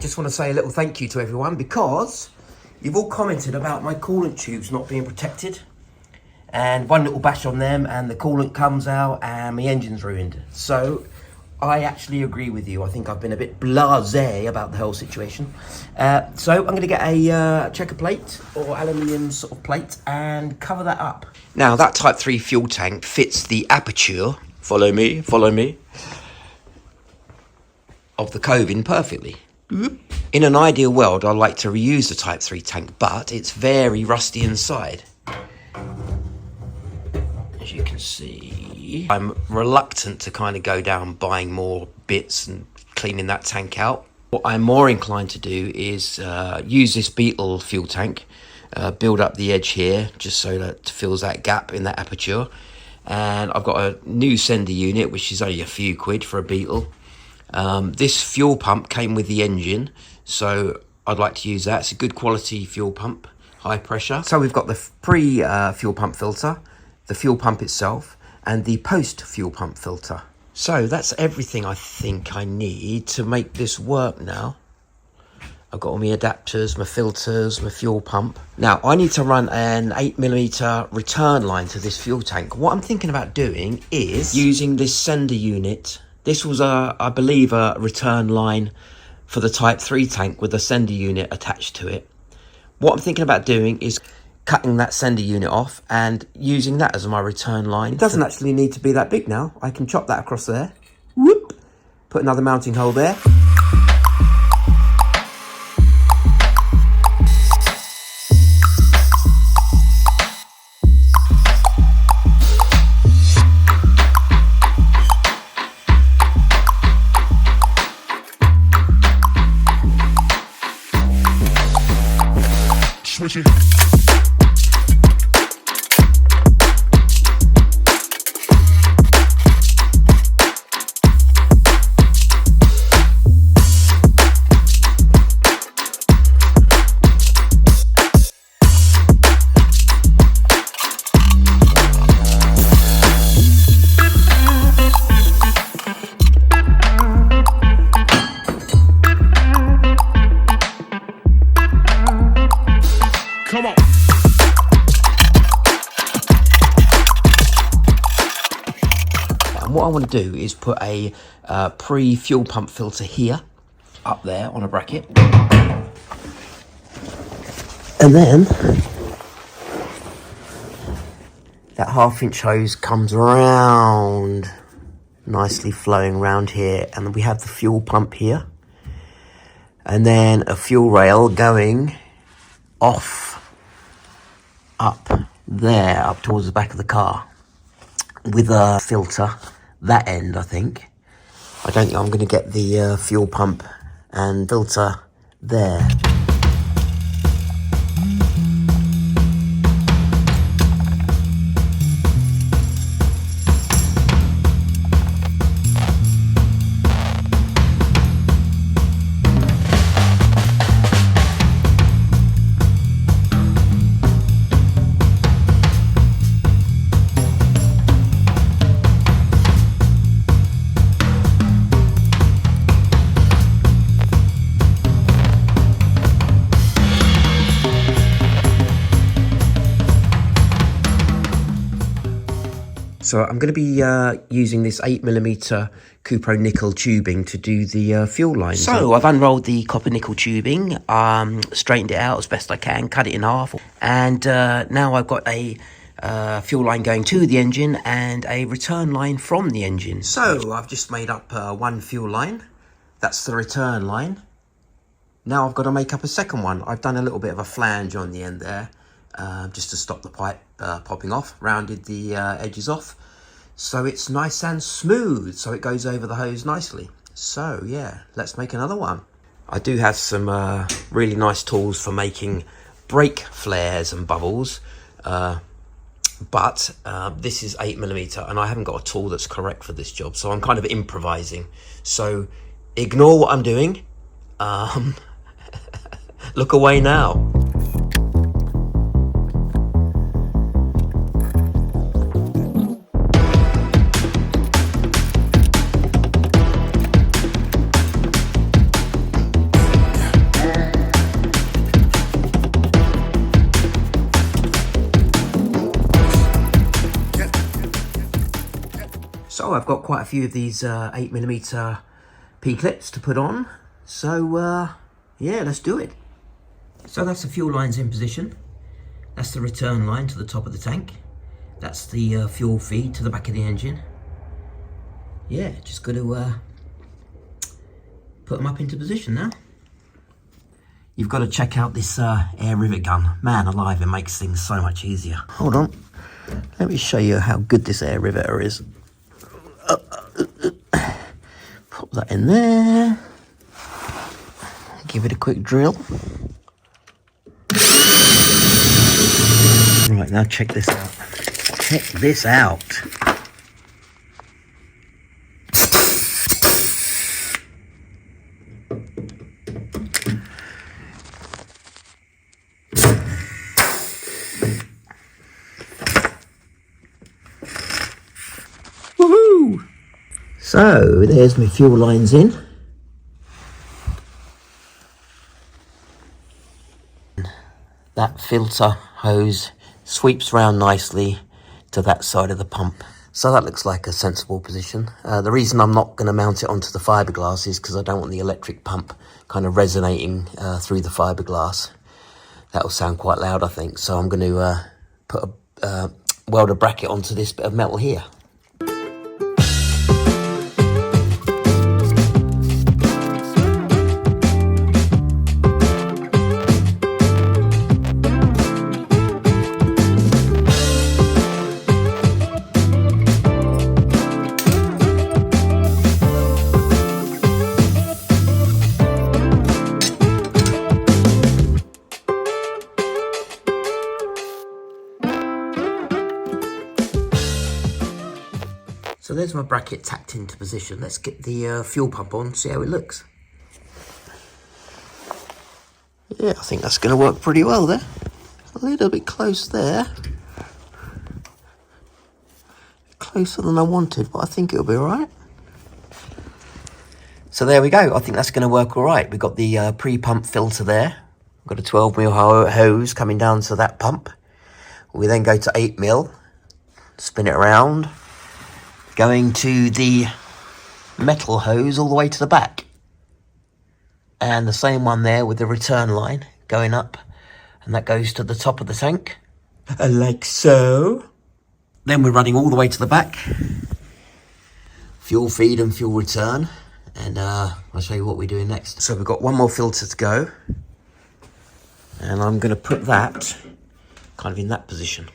just want to say a little thank you to everyone because you've all commented about my coolant tubes not being protected. And one little bash on them and the coolant comes out and my engine's ruined. So I actually agree with you. I think I've been a bit blasé about the whole situation. So I'm going to get a checker plate or aluminium sort of plate and cover that up. Now that Type 3 fuel tank fits the aperture, follow me, of the Covin perfectly. In an ideal world, I'd like to reuse the Type 3 tank, but it's very rusty inside. As you can see, I'm reluctant to kind of go down buying more bits and cleaning that tank out. What I'm more inclined to do is use this Beetle fuel tank, build up the edge here just so that it fills that gap in that aperture. And I've got a new sender unit, which is only a few quid for a Beetle. This fuel pump came with the engine, so I'd like to use that. It's a good quality fuel pump, high pressure. So we've got the pre-fuel pump filter, the fuel pump itself, and the post-fuel pump filter. So that's everything I think I need to make this work now. I've got all my adapters, my filters, my fuel pump. Now, I need to run an 8mm return line to this fuel tank. What I'm thinking about doing is using this sender unit. This was, I believe, a return line for the Type 3 tank with a sender unit attached to it. What I'm thinking about doing is cutting that sender unit off and using that as my return line. It doesn't actually need to be that big now. I can chop that across there. Whoop! Put another mounting hole there. Switch it. Come on. And what I want to do is put a pre-fuel pump filter here, up there on a bracket. And then that 1/2-inch hose comes around, nicely flowing around here. And then we have the fuel pump here. And then a fuel rail going off up there, up towards the back of the car, with a filter, that end I think. I don't think I'm going to get the fuel pump and filter there. So I'm going to be using this 8mm Cupro nickel tubing to do the fuel line. So I've unrolled the copper nickel tubing, straightened it out as best I can, cut it in half. And now I've got a fuel line going to the engine and a return line from the engine. So I've just made up one fuel line. That's the return line. Now I've got to make up a second one. I've done a little bit of a flange on the end there, just to stop the pipe popping off, rounded the edges off. So it's nice and smooth, so it goes over the hose nicely. So yeah, let's make another one. I do have some really nice tools for making brake flares and bubbles, but this is 8mm and I haven't got a tool that's correct for this job, so I'm kind of improvising. So ignore what I'm doing. Look away now. So I've got quite a few of these 8mm P-clips to put on. So yeah, let's do it. So that's the fuel lines in position. That's the return line to the top of the tank. That's the fuel feed to the back of the engine. Yeah, just got to put them up into position now. You've got to check out this air rivet gun. Man alive, it makes things so much easier. Hold on, let me show you how good this air riveter is. Pop that in there. Give it a quick drill. Right, now check this out. Check this out. Woohoo! So there's my fuel lines in. That filter hose sweeps round nicely to that side of the pump. So that looks like a sensible position. The reason I'm not going to mount it onto the fiberglass is because I don't want the electric pump kind of resonating through the fiberglass. That'll sound quite loud, I think. So I'm going to put a welder bracket onto this bit of metal here. So there's my bracket tacked into position. Let's get the fuel pump on, see how it looks. Yeah, I think that's going to work pretty well there. A little bit close there. Closer than I wanted, but I think it'll be all right. So there we go. I think that's going to work all right. We've got the pre-pump filter there. We've got a 12mm hose coming down to that pump. We then go to 8mm, spin it around, going to the metal hose all the way to the back. And the same one there with the return line going up, and that goes to the top of the tank, like so. Then we're running all the way to the back, fuel feed and fuel return, and I'll show you what we're doing next. So we've got one more filter to go, and I'm going to put that kind of in that position.